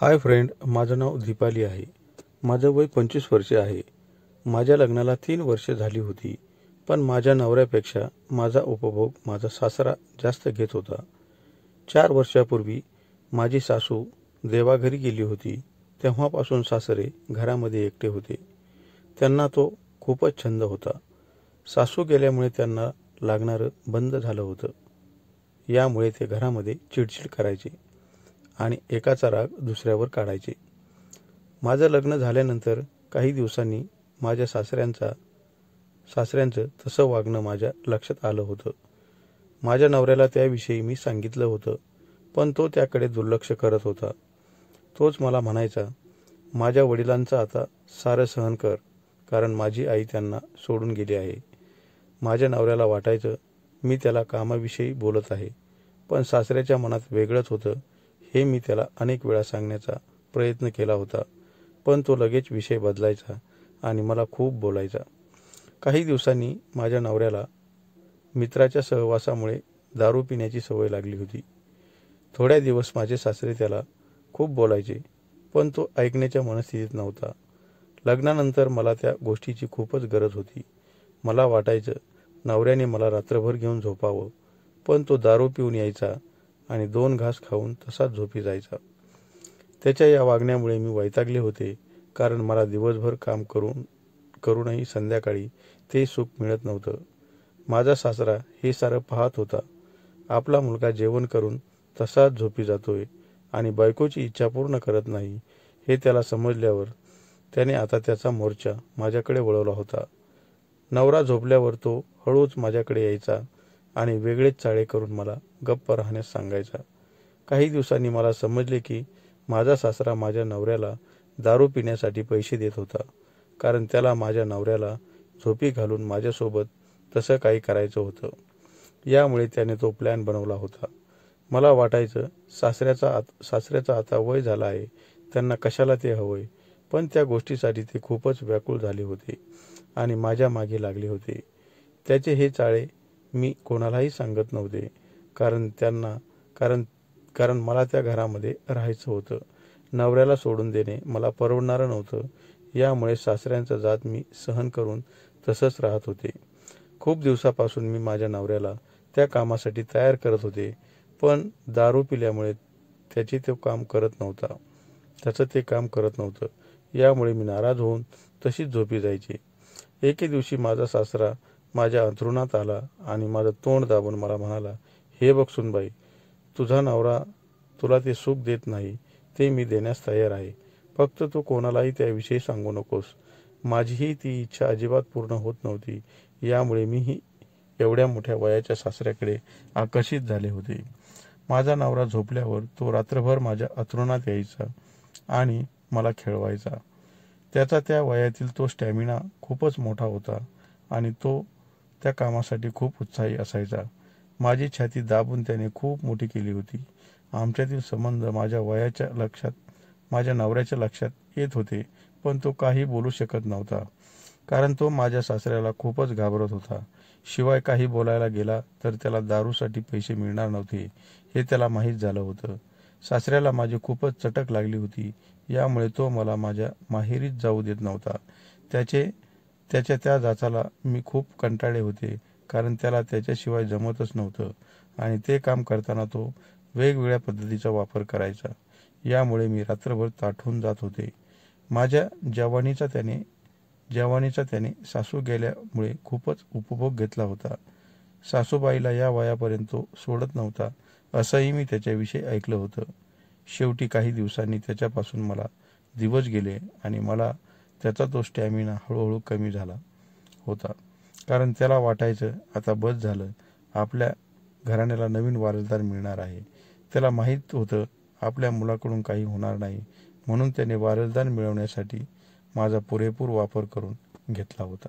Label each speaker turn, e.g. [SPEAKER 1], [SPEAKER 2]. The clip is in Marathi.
[SPEAKER 1] हाय फ्रेंड, माझं नाव दीपाली आहे. माझं वय 25 वर्षे आहे. माझ्या लग्नाला 3 वर्षे झाली होती. पण माझ्या नवऱ्यापेक्षा माझा उपभोग माझा सासरा जास्त घेत होता. 4 वर्षापूर्वी माझी सासू देवाघरी गेली होती. तेव्हापासून सासरे घरामध्ये एकटे होते. त्यांना तो खूपच छंद होता. सासू गेल्यामुळे त्यांना लागणारं बंद झालं होतं. यामुळे ते घरामध्ये चिडचिड करायचे आणि एकाचा राग दुसऱ्यावर काढायचे. माझं लग्न झाल्यानंतर काही दिवसांनी माझ्या सासऱ्यांचं तसं वागणं माझ्या लक्षात आलं होतं. माझ्या नवऱ्याला त्याविषयी मी सांगितलं होतं, पण तो त्याकडे दुर्लक्ष करत होता. तोच मला म्हणायचा, माझ्या वडिलांचं आता सारं सहन कर, कारण माझी आई त्यांना सोडून गेली आहे. माझ्या नवऱ्याला वाटायचं मी त्याला कामाविषयी बोलत आहे, पण सासऱ्याच्या मनात वेगळंच होतं. हे मी त्याला अनेक वेळा सांगण्याचा प्रयत्न केला होता, पण तो लगेच विषय बदलायचा आणि मला खूप बोलायचा. काही दिवसांनी माझ्या नवऱ्याला मित्राच्या सहवासामुळे दारू पिण्याची सवय लागली होती. थोड्या दिवस माझे सासरे त्याला खूप बोलायचे, पण तो ऐकण्याच्या मनस्थितीत नव्हता. लग्नानंतर मला त्या गोष्टीची खूपच गरज होती. मला वाटायचं नवऱ्याने मला रात्रभर घेऊन झोपावं, पण तो दारू पिऊन यायचा आणि 2 घास खाऊन तसाच झोपी जायचा. त्याच्या या वागण्यामुळे मी वैतागले होते, कारण मला दिवसभर काम करूनही संध्याकाळी ते सुख मिळत नव्हतं. माझा सासरा हे सारं पाहत होता. आपला मुलगा जेवण करून तसाच झोपी जातोय आणि बायकोची इच्छा पूर्ण करत नाही, हे त्याला समजल्यावर त्याने आता त्याचा मोर्चा माझ्याकडे वळवला होता. नवरा झोपल्यावर तो हळूच माझ्याकडे यायचा आणि वेगळेच चाळे करून मला गप्प राहण्यास सांगायचा. काही दिवसांनी मला समजले की माझा सासरा माझ्या नवऱ्याला दारू पिण्यासाठी पैसे देत होता, कारण त्याला माझ्या नवऱ्याला झोपी घालून माझ्यासोबत तसं काही करायचं होतं. यामुळे त्याने तो प्लॅन बनवला होता. मला वाटायचं सासऱ्याचा आता वय झालं आहे, त्यांना कशाला ते हवंय, पण त्या गोष्टीसाठी ते खूपच व्याकुळ झाले होते आणि माझ्या मागे लागले होते. त्याचे हे चाळे मी कोणालाही सांगत नव्हते, कारण मला त्या घरामध्ये राहायचं होतं. नवऱ्याला सोडून देणे मला परवडणारं नव्हतं. यामुळे सासऱ्यांचा जात मी सहन करून तसंच राहत होते. खूप दिवसापासून मी माझ्या नवऱ्याला त्या कामासाठी तयार करत होते, पण दारू पिल्यामुळे त्याचं ते काम करत नव्हतं. यामुळे मी नाराज होऊन तशीच झोपी जायची. एके दिवशी माझा सासरा माझ्या अंथरुणात आला आणि माझं तोंड दाबून मला म्हणाला, हे बघ सुनबाई, तुझा नवरा तुला ते सुख देत नाही, ते मी देण्यास तयार आहे. फक्त तू कोणालाही त्याविषयी सांगू नकोस. माझीही ती इच्छा अजिबात पूर्ण होत नव्हती. यामुळे मीही एवढ्या मोठ्या वयाच्या सासऱ्याकडे आकर्षित झाले होते. माझा नवरा झोपल्यावर तो रात्रभर माझ्या अंथरुणात यायचा आणि मला खेळवायचा. त्याचा त्या वयातील तो स्टॅमिना खूपच मोठा होता आणि तो त्या कामासाठी खूप उत्साही असायचा. माझी छाती दाबून त्याने खूप मोठी केली होती. आमच्यातील संबंध माझ्या नवऱ्याच्या लक्षात येत होते, पण तो काही बोलू शकत नव्हता, कारण तो माझ्या सासऱ्याला खूपच घाबरत होता. शिवाय काही बोलायला गेला तर त्याला दारूसाठी पैसे मिळणार नव्हते, हे त्याला माहीत झालं होतं. सासऱ्याला माझी खूपच चटक लागली होती. यामुळे तो मला माझ्या माहेरीच जाऊ देत नव्हता. त्याच्या त्या जाचाला मी खूप कंटाळले होते, कारण त्याला त्याच्याशिवाय जमतच नव्हतं आणि ते काम करताना तो वेगवेगळ्या पद्धतीचा वापर करायचा. यामुळे मी रात्रभर ताठून जात होते. माझ्या जवानीचा त्याने सासू गेल्यामुळे खूपच उपभोग घेतला होता. सासूबाईला या वयापर्यंत तो सोडत नव्हता, असंही मी त्याच्याविषयी ऐकलं होतं. शेवटी काही दिवसांनी त्याच्यापासून मला दिवस गेले आणि मला त्याचा तो स्टॅमिना हळूहळू कमी झाला होता, कारण त्याला वाटायचं आता बस झालं, आपल्या घराण्याला नवीन वारसदार मिळणार आहे. त्याला माहीत होतं आपल्या मुलाकडून काही होणार नाही, म्हणून त्याने वारसदार मिळवण्यासाठी माझा पुरेपूर वापर करून घेतला होता.